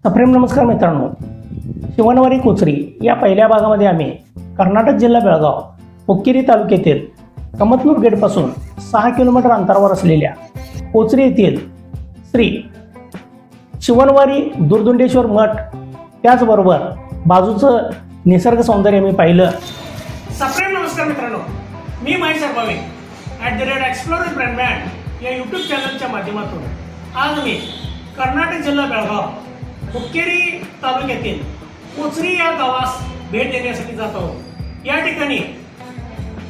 सप्रेम नमस्कार मित्रांनो, शिवणवारी कोचरी या पहिल्या भागामध्ये आम्ही कर्नाटक जिल्हा बेळगाव हुक्केरी तालुक्यातील कमतनूर गेटपासून 6 किलोमीटर अंतरावर असलेल्या कोचरी येथील श्री शिवणवारी दुर्दुंडेश्वर मठ, त्याचबरोबर बाजूचं निसर्ग सौंदर्य मी पाहिलं. सप्रेम नमस्कार मित्रांनो, मी महेश अरबावे @एक्सप्लोरर ब्रँडमॅन या यूट्यूब चॅनलच्या माध्यमातून आज मी कर्नाटक जिल्हा बेळगाव हुक्केरी तालुक्यातील कोचरी या गावास भेट देण्यासाठी जात आहोत. या ठिकाणी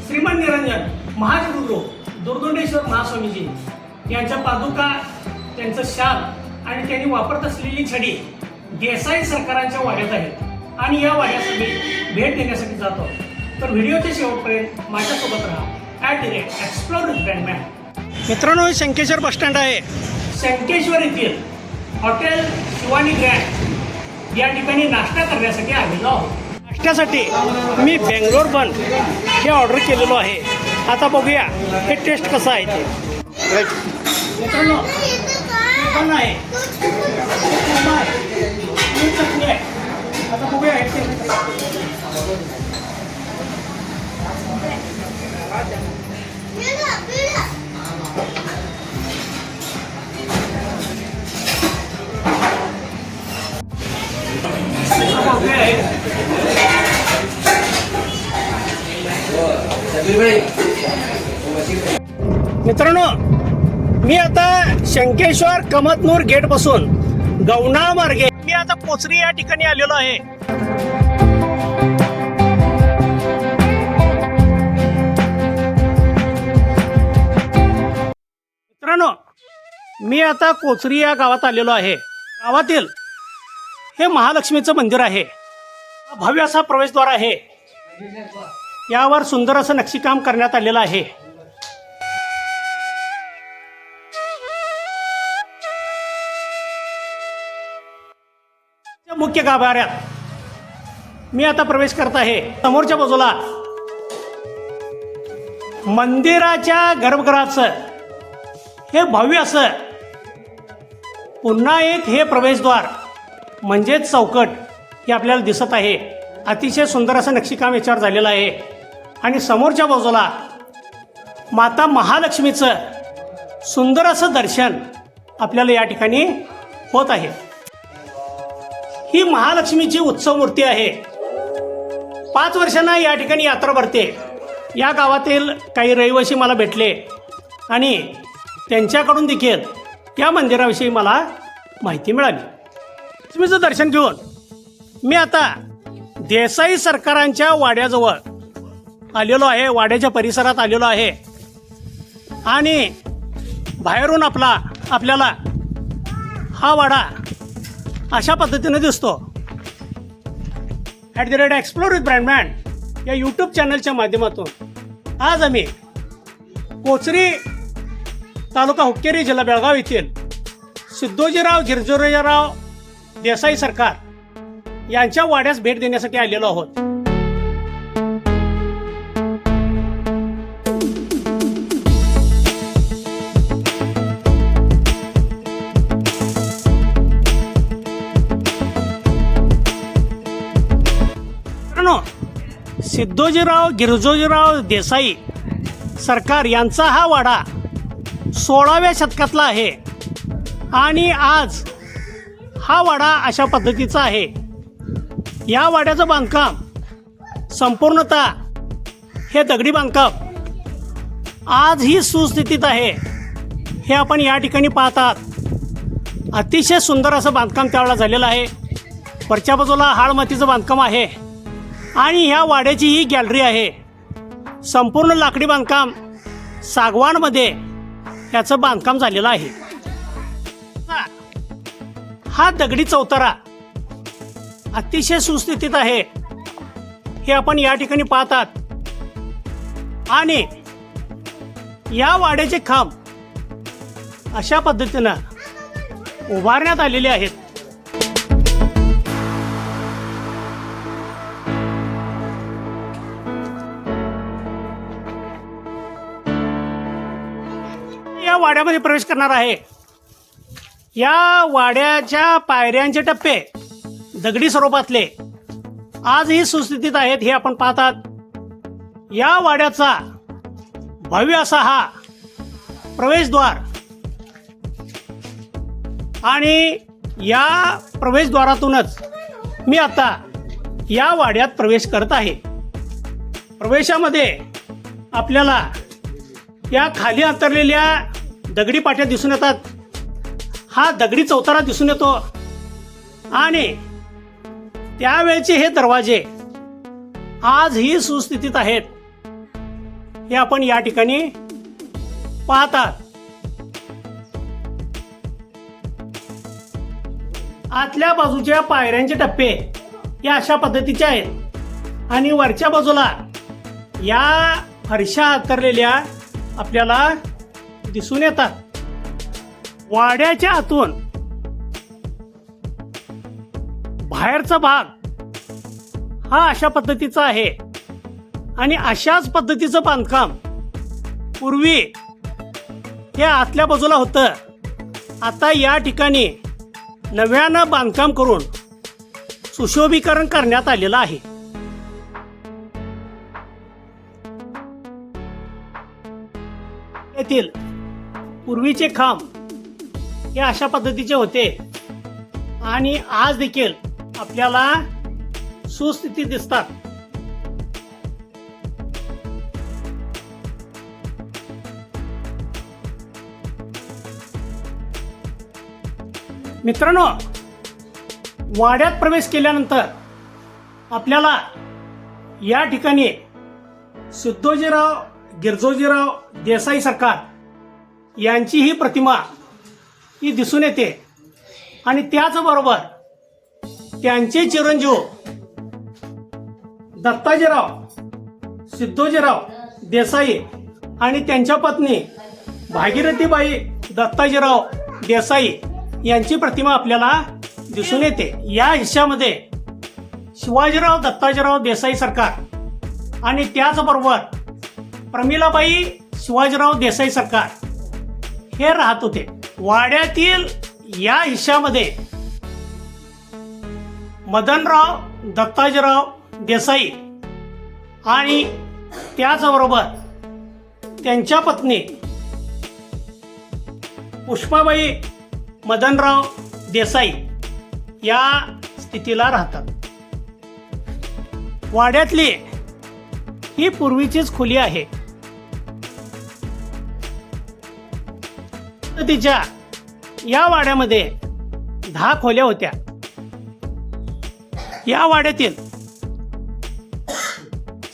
श्रीमंत निरंजन महाजगुरू दुर्दुंडेश्वर महास्वामीजी यांच्या पादुका, त्यांचं शाल आणि त्यांनी वापरत असलेली छडी देसाई सरकारांच्या वाड्यात आहेत आणि या वाड्यासाठी भेट देण्यासाठी जात आहोत. तर व्हिडिओच्या शेवटपर्यंत माझ्यासोबत राहा @एक्सप्लोरर ब्रँडमॅन. मित्रांनो, शंकेश्वर बस स्टँड आहे. शंकेश्वर येथील हॉटेल शिवानी ग्रँड या ठिकाणी नाश्ता करण्यासाठी आलेलो आहोत. नाश्त्यासाठी मी बेंगलोर बन हे ऑर्डर केलेलो आहे. आता बघूया हे टेस्ट कसं आहे ते. मित्रांनो, बन आहे, उपमा आहे, आणि चटणी आहे. आता बघूया हे टेस्ट. मित्रांनो, मी आता शंकेश्वर कमतनूर गेट पासून गवनाळ मार्गे मी आता कोचरी या ठिकाणी आलेलो आहे. मित्रांनो, मी आता कोचरी या गावात आलेलो आहे. गावातील हे महालक्ष्मीचं मंदिर आहे. भव्य असा प्रवेशद्वार आहे. यावर सुंदर असं नक्षीकाम करण्यात आलेलं आहे. मुख्य गाभाऱ्यात मी आता प्रवेश करत आहे. समोरच्या बाजूला मंदिराच्या गर्भगृहाचं हे भव्य असं पुन्हा एक हे प्रवेशद्वार म्हणजेच चौकट हे आपल्याला दिसत आहे. अतिशय सुंदर असं नक्षीकाम याच्यावर झालेलं आहे. आणि समोरच्या बाजूला माता महालक्ष्मीचं सुंदर असं दर्शन आपल्याला या ठिकाणी होत आहे. ही महालक्ष्मीची उत्सव मूर्ती आहे. 5 वर्षांना या ठिकाणी यात्रा भरते. या गावातील काही रहिवासी मला भेटले आणि त्यांच्याकडून देखील या मंदिराविषयी मला माहिती मिळाली. लक्ष्मीचं दर्शन घेऊन मी आता देसाई सरकारांच्या वाड्याजवळ आलेलो आहे. वाड्याच्या परिसरात आलेलो आहे आणि बाहेरून आपल्याला हा वाडा अशा पद्धतीने दिसतो. @एक्सप्लोरर ब्रँडमॅन या यूट्यूब चॅनलच्या माध्यमातून आज आम्ही कोचरी तालुका हुक्केरी जिल्हा बेळगाव येथील सिद्धोजीराव गिरजोजीराव देसाई सरकार यांच्या वाड्यास भेट देण्यासाठी आलेलो आहोत. सिद्धोजीराव गिरजोजीराव देसाई सरकार यांचा हा वाडा 16व्या शतकातला आहे आणि आज हा वाडा अशा पद्धतीचा आहे. या वाड्याचं बांधकाम संपूर्णतः हे दगडी बांधकाम आजही सुस्थितीत आहे. हे आपण या ठिकाणी पाहतात. अतिशय सुंदर असं बांधकाम त्यावेळेला झालेलं आहे. वरच्या बाजूला हाळमातीचं बांधकाम आहे आणि ह्या वाड्याची ही गॅलरी आहे. संपूर्ण लाकडी बांधकाम सागवानमध्ये याचं बांधकाम झालेलं आहे. हा दगडी चौतारा अतिशय सुस्थितीत आहे. हे आपण या ठिकाणी पाहतात आणि या वाड्याचे खांब अशा पद्धतीनं उभारण्यात आलेले आहेत. या वाड्यामध्ये प्रवेश करणार आहे या वाड्याच्या पायऱ्यांचे टप्पे दगडी स्वरूपातले आजही सुस्थितीत आहेत हे आपण पाहतात. या वाड्याचा भव्य असा हा प्रवेशद्वार आणि या प्रवेशद्वारातूनच मी आता या वाड्यात प्रवेश करत आहे. प्रवेशामध्ये आपल्याला या खाली अंतरलेल्या दगडी पाट्या दिसून येतात. हा दगडी चौतारा दिसून येतो आणि त्यावेळचे हे दरवाजे आजही सुस्थितीत आहेत हे आपण या ठिकाणी पाहतात. आतल्या बाजूच्या पायऱ्यांचे टप्पे या अशा पद्धतीचे आहेत आणि वरच्या बाजूला या फरशा अंतरलेल्या आपल्याला दिसून येतात. वाड्याच्या आतून बाहेरचा भाग हा अशा पद्धतीचा आहे आणि अशाच पद्धतीचं बांधकाम पूर्वी हे आतल्या बाजूला होतं. आता या ठिकाणी नव्यानं बांधकाम करून सुशोभीकरण करण्यात आलेलं आहे. येथील पूर्वीचे खांब हे अशा पद्धतीचे होते आणि आज देखील आपल्याला सुस्थितीत दिसतात. मित्रांनो, वाड्यात प्रवेश केल्यानंतर आपल्याला या ठिकाणी सिद्धोजीराव गिरजोजीराव देसाई सरकार यांची ही प्रतिमा ही दिसून येते आणि त्याचबरोबर त्यांचे चिरंजीव दत्ताजीराव सिद्धोजीराव देसाई आणि त्यांच्या पत्नी भागीरथीबाई दत्ताजीराव देसाई यांची प्रतिमा आपल्याला दिसून येते. या हिश्श्यामध्ये शिवाजीराव दत्ताजीराव देसाई सरकार आणि त्याचबरोबर प्रमिलाबाई शिवाजीराव देसाई सरकार हे राहत होते. वाड्यातील या हिश्श्यामध्ये मदनराव दत्ताजीराव देसाई आणि त्याचबरोबर त्यांच्या पत्नी पुष्पाबाई मदनराव देसाई या स्थितीला राहतात. वाड्यातली ही पूर्वीचीच खोली आहे. तिच्या या वाड्यामध्ये 10 खोल्या होत्या. या वाड्यातील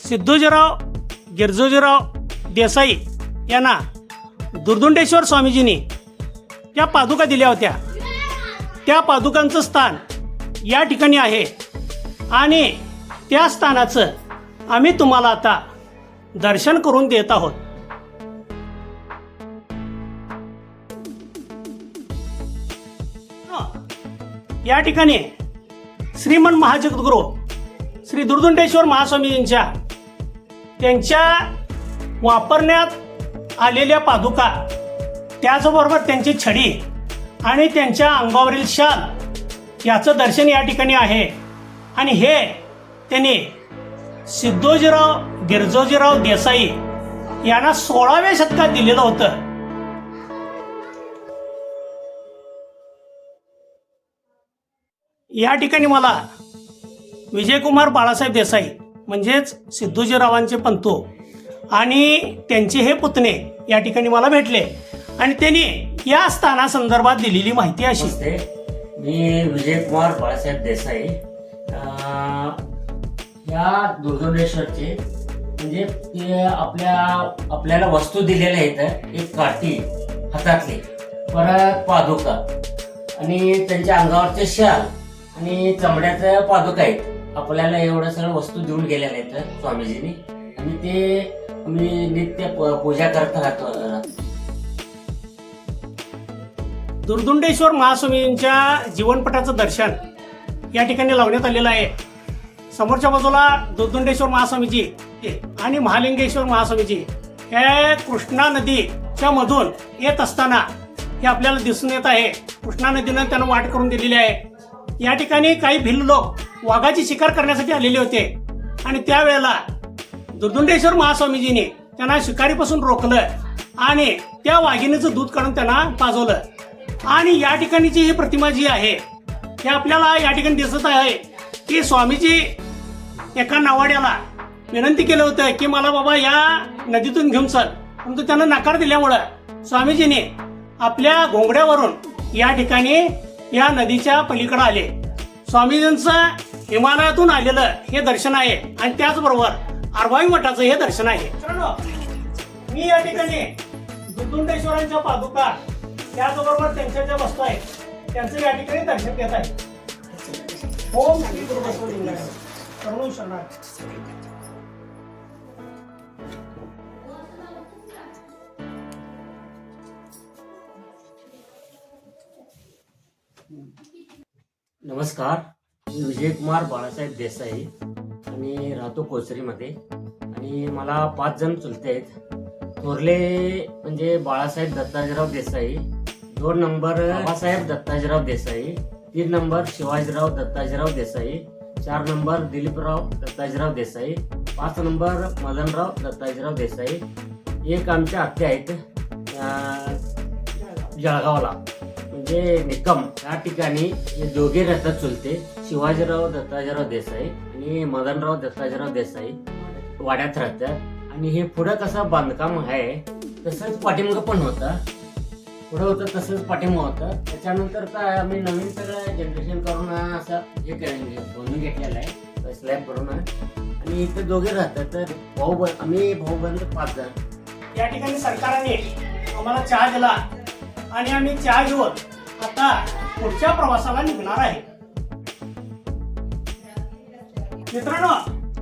सिद्धोजीराव गिरजोजीराव देसाई यांना दुर्दुंडेश्वर स्वामीजींनी त्या पादुका दिल्या होत्या. त्या पादुकांचं स्थान या ठिकाणी आहे आणि त्या स्थानाचं आम्ही तुम्हाला आता दर्शन करून देत आहोत. या ठिकाणी श्रीमंत महाजगद्गुरू श्री दुर्दुंडेश्वर महास्वामीजींच्या त्यांच्या वापरण्यात आलेल्या पादुका, त्याचबरोबर त्यांची छडी आणि त्यांच्या अंगावरील शाल याचं दर्शन या ठिकाणी आहे. आणि हे त्यांनी सिद्धोजीराव गिरजोजीराव देसाई यांना 16व्या शतकात दिलेलं होतं. या ठिकाणी मला विजयकुमार बाळासाहेब देसाई म्हणजेच सिद्धोजीरावांचे पंतू आणि त्यांचे हे पुतणे या ठिकाणी मला भेटले आणि त्यांनी या स्थानासंदर्भात दिलेली माहिती अशी. मी विजयकुमार बाळासाहेब देसाई, या दुर्दुंडेश्वरचे म्हणजे ते आपल्याला वस्तू दिलेल्या आहेत. एक काठी हातातली, परत पादुका आणि त्यांच्या अंगावरचे शाल आणि चमड्याच्या पादुका आहेत. आपल्याला एवढं सगळं वस्तू देऊन गेलेल्या आहेत स्वामीजींनी आणि ते आम्ही नित्य पूजा करत राहतो. दुर्दुंडेश्वर महास्वामींच्या जीवनपटाचं दर्शन या ठिकाणी लावण्यात आलेलं आहे. समोरच्या बाजूला दुर्दुंडेश्वर महास्वामीजी आणि महालिंगेश्वर महास्वामीजी हे कृष्णा नदीच्या मधून येत असताना हे आपल्याला दिसून येत आहे. कृष्णा नदीनं त्यांना वाट करून दिलेली आहे. या ठिकाणी काही भिल्ल लोक वाघाची शिकार करण्यासाठी आलेले होते आणि त्यावेळेला दुर्दुंडेश्वर महास्वामीजीने त्यांना शिकारीपासून रोखलं आणि त्या वाघिणीचं दूध काढून त्यांना पाजवलं. आणि या ठिकाणीची ही प्रतिमा जी आहे हे आपल्याला या ठिकाणी दिसत आहे की स्वामीजी एका नावाड्याला विनंती केलं होतं की मला बाबा या नदीतून घेऊन चल, परंतु त्यांना नकार दिल्यामुळं स्वामीजीने आपल्या घोंगड्यावरून या ठिकाणी या नदीच्या पलीकडे आले. स्वामीजींचं हिमालयातून आलेलं हे दर्शन आहे आणि त्याचबरोबर आरभावी मठाचं हे दर्शन आहे. मित्रांनो, मी या ठिकाणी दुर्दुंडेश्वरांच्या पादुका त्याचबरोबर त्यांच्या ज्या वस्तू आहेत त्यांचं या ठिकाणी दर्शन घेत आहे. ओम श्री गुरु बसवलिंगाय शरणो शरणागती. नमस्कार, मी विजयकुमार बाळासाहेब देसाई आणि राहतो कोचरीमध्ये. आणि मला 5 जण चुलते आहेत. थोरले म्हणजे Balasaheb Dattajirao Desai, 2 number Babasaheb Dattajirao Desai, 3 number Shivajirao Dattajirao Desai, 4 number Diliprao Dattajirao Desai, 5 number Madanrao Dattajirao Desai. एक आमच्या आत्या आहेत जळगावला म्हणजे निकम या ठिकाणी हे दोघे राहतात चुलते, शिवाजीराव दत्ताजीराव देसाई आणि मदनराव दत्ताजीराव देसाई वाड्यात राहतात. आणि हे पुढं कसं बांधकाम आहे तसंच पाठीमागं पण होतं, पुढं होतं तसंच पाठीमागं होतं. त्याच्यानंतर काय आम्ही नवीन सगळं जनरेशन करून असं हे बनवून घेतलेलं आहे स्लॅब करून. आणि इथे दोघे राहतात. तर आम्ही भाऊबंद 5 जण. या ठिकाणी सरकारने आम्हाला चहा दिला आणि आम्ही चहा घेऊन आता पुढच्या प्रवासाला निघणार आहे. मित्रांनो,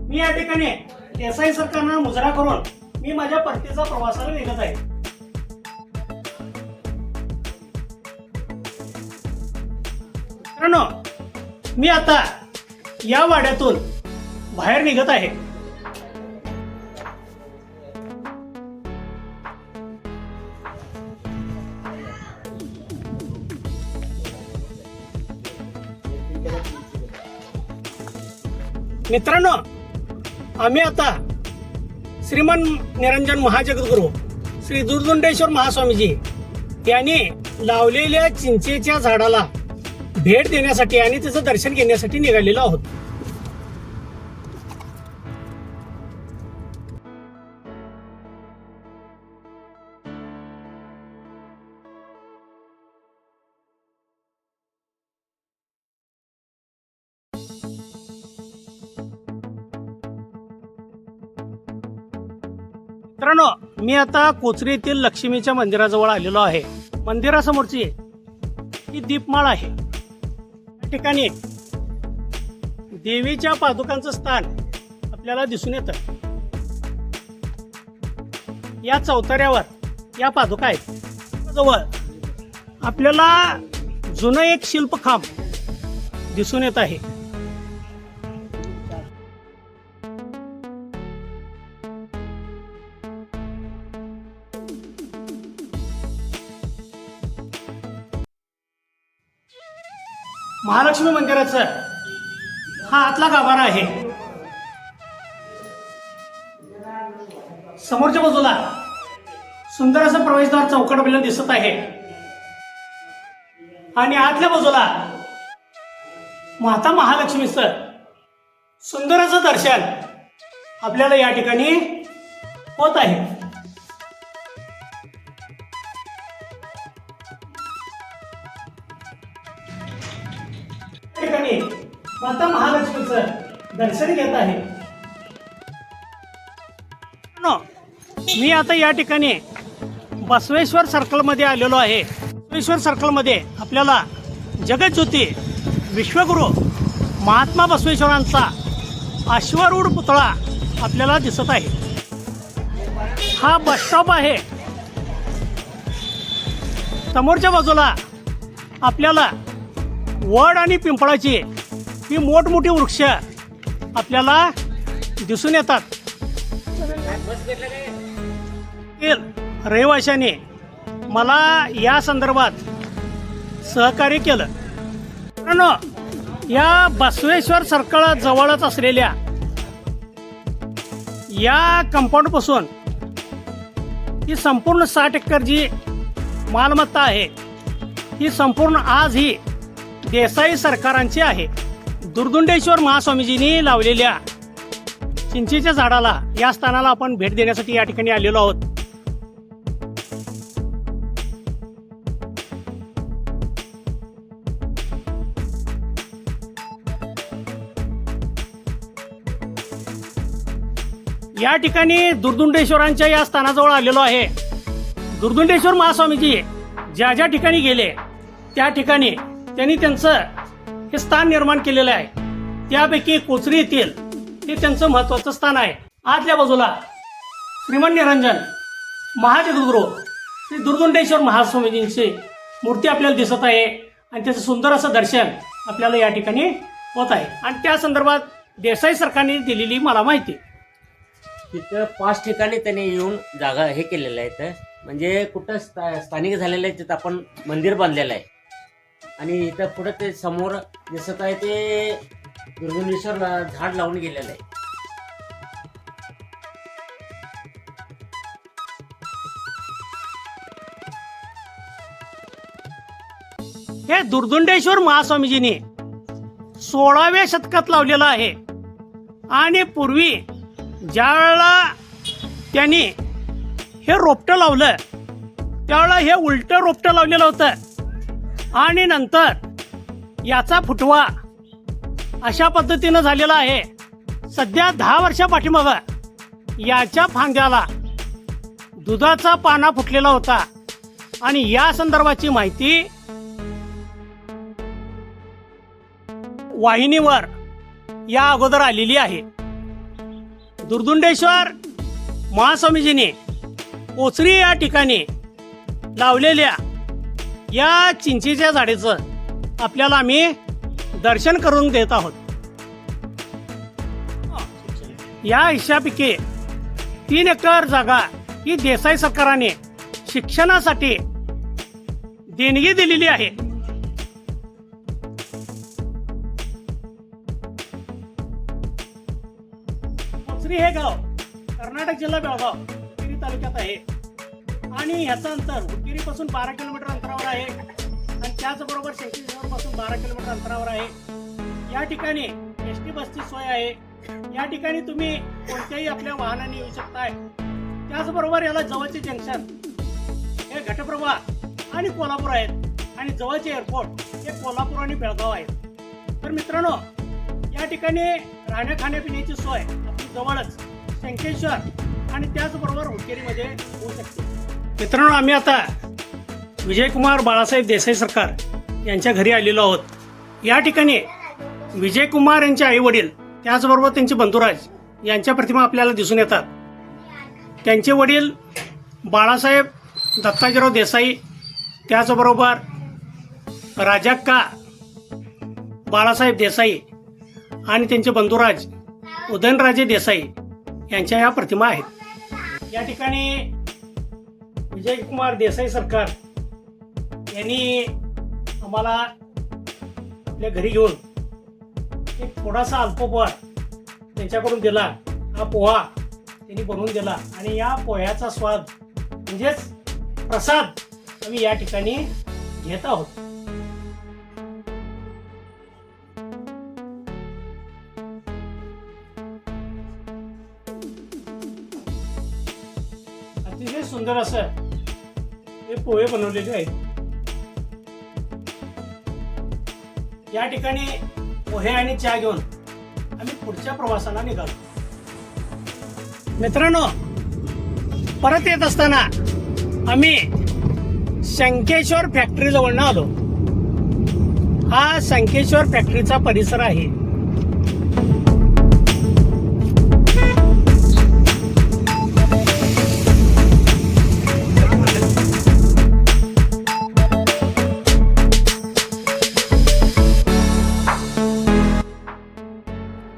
मी या ठिकाणी देसाई सरकारनं मुजरा करून मी माझ्या परतीचा प्रवासाला निघत आहे. मित्रांनो, मी आता या वाड्यातून बाहेर निघत आहे. मित्रांनो, आम्ही आता श्रीमान निरंजन महाजगद्गुरू श्री दुर्दुंडेश्वर महास्वामीजी यांनी लावलेल्या चिंचेच्या झाडाला भेट देण्यासाठी आणि त्याचं दर्शन घेण्यासाठी निघालेलो आहोत. मित्रांनो, मी आता कोचरी येथील लक्ष्मीच्या मंदिराजवळ आलेलो आहे. मंदिरासमोरची ही दीपमाळ आहे. या ठिकाणी देवीच्या पादुकांचं स्थान आपल्याला दिसून येतं. या चौथऱ्यावर या पादुका आहेत. जवळ आपल्याला जुनं एक शिल्पखांब दिसून येत आहे. महालक्ष्मी मंदिराचा हा आतला गाभारा आहे. समोरच्या बाजूला सुंदर असं प्रवेशद्वार चौकट आपल्याला दिसत आहे आणि आतल्या बाजूला माता महालक्ष्मीचं सुंदर असं दर्शन आपल्याला या ठिकाणी होत आहे. ठिकाणी माता महालक्ष्मीचं दर्शन घेत आहे. मी आता या ठिकाणी बसवेश्वर सर्कलमध्ये आलेलो आहे. बसवेश्वर सर्कलमध्ये आपल्याला जगज्योती विश्वगुरू महात्मा बसवेश्वरांचा अश्वारूढ पुतळा आपल्याला दिसत आहे. हा बस स्टॉप आहे. समोरच्या बाजूला आपल्याला वड आणि पिंपळाची ही मोठमोठी वृक्ष आपल्याला दिसून येतात. रहिवाशांनी मला या संदर्भात सहकार्य केलं. मित्रांनो, या बसवेश्वर सर्कल जवळच असलेल्या या कंपाऊंडपासून ही संपूर्ण 60 एकर जी मालमत्ता आहे ही संपूर्ण आज ही देसाई सरकारांची आहे. दुर्दुंडेश्वर महास्वामीजींनी लावलेल्या चिंचेच्या झाडाला या स्थानाला आपण भेट देण्यासाठी या ठिकाणी आलेलो आहोत. या ठिकाणी दुर्दुंडेश्वरांच्या या स्थानाजवळ आलेलो आहे. दुर्दुंडेश्वर महास्वामीजी ज्या ज्या ठिकाणी गेले त्या ठिकाणी त्यांनी त्यांचं हे स्थान निर्माण केलेलं आहे. त्यापैकी कोचरी येथील हे त्यांचं महत्वाचं स्थान आहे. आतल्या बाजूला श्रीमन निरंजन महाजगद्गुरू श्री दुर्दुंडेश्वर महास्वामीजींची मूर्ती आपल्याला दिसत आहे आणि त्याचं सुंदर असं दर्शन आपल्याला या ठिकाणी होत आहे. आणि त्या संदर्भात देसाई सरकारने दिलेली मला माहिती. तिथं 5 ठिकाणी त्यांनी येऊन जागा हे केलेलं आहे. तर म्हणजे कुठं स्थानिक झालेलं आहे तिथं आपण मंदिर बांधलेलं आहे. आणि इथं पुढे ते समोर दिसत आहे ते दुर्दुंडेश्वर झाड लावून गेलेलं आहे. हे दुर्दुंडेश्वर महास्वामीजींनी 16व्या शतकात लावलेलं आहे. आणि पूर्वी ज्या वेळेला त्यांनी हे रोपटं लावलं त्यावेळेला हे उलटं रोपटं लावलेलं होतं आणि नंतर याचा फुटवा अशा पद्धतीनं झालेला आहे. सध्या 10 वर्षा पाठीमागं याच्या फांद्याला दुधाचा पाना फुटलेला होता आणि या संदर्भाची माहिती वाहिनीवर या अगोदर आलेली आहे. दुर्दुंडेश्वर महास्वामीजींनी कोचरी या ठिकाणी लावलेल्या या चिंचेच्या झाडाचं आपल्याला आम्ही दर्शन करून देत आहोत. या हिश्शापैकी 3 एकर जागा ही देसाई सरकारने शिक्षणासाठी देणगी दिलेली आहे. कोचरी हे गाव कर्नाटक जिल्हा बेळगाव हुक्केरी तालुक्यात आहे आणि ह्याचं अंतर हुक्केरीपासून 12 किलोमीटर अंतरावर आहे आणि त्याचबरोबर शंकरेश्वर पासून 12 किलोमीटर अंतरावर आहे. या ठिकाणी एसटी बसची सोय आहे. या ठिकाणी तुम्ही कोणत्याही आपल्या वाहनाने येऊ शकताय. त्याचबरोबर याला जवळचे जंक्शन हे घटप्रभा आणि कोल्हापूर आहेत आणि जवळचे एअरपोर्ट हे कोल्हापूर आणि बेळगाव आहेत. तर मित्रांनो, या ठिकाणी राहण्या खाण्यापिण्याची सोय आपली जवळच शंकेश्वर आणि त्याचबरोबर हुक्केरीमध्ये होऊ शकते. मित्रांनो, आम्ही आता विजयकुमार बाळासाहेब देसाई सरकार यांच्या घरी आलेलो आहोत. या ठिकाणी विजयकुमार यांचे आई वडील त्याचबरोबर त्यांचे बंधुराज यांच्या प्रतिमा आपल्याला दिसून येतात. त्यांचे वडील बाळासाहेब दत्ताजीराव देसाई, त्याचबरोबर राजाक्का बाळासाहेब देसाई आणि त्यांचे बंधुराज उदयनराजे देसाई यांच्या या प्रतिमा आहेत. या ठिकाणी विजयकुमार देसाई सरकार यांनी आम्हाला आपल्या घरी घेऊन एक थोडासा अल्पोपहार त्यांच्याकडून दिला. हा पोहा त्यांनी बनवून दिला आणि या पोह्याचा स्वाद म्हणजेच प्रसाद आम्ही या ठिकाणी घेत आहोत. अतिशय सुंदर असं हे पोहे बनवलेले आहेत. या ठिकाणी पोहे आणि चहा घेऊन आम्ही पुढच्या प्रवासाला निघालो. मित्रांनो, परत येत असताना आम्ही शंकेश्वर फॅक्टरी जवळनं आलो. हा शंकेश्वर फॅक्टरीचा परिसर आहे.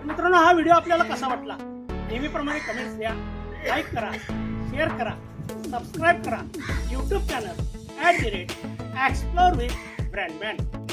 मित्रांनो, हा व्हिडिओ आपल्याला कसा वाटला नेहमीप्रमाणे कमेंट्स द्या, लाईक करा, शेअर करा, सबस्क्राईब करा. YouTube channel @explore with ब्रँडमॅन.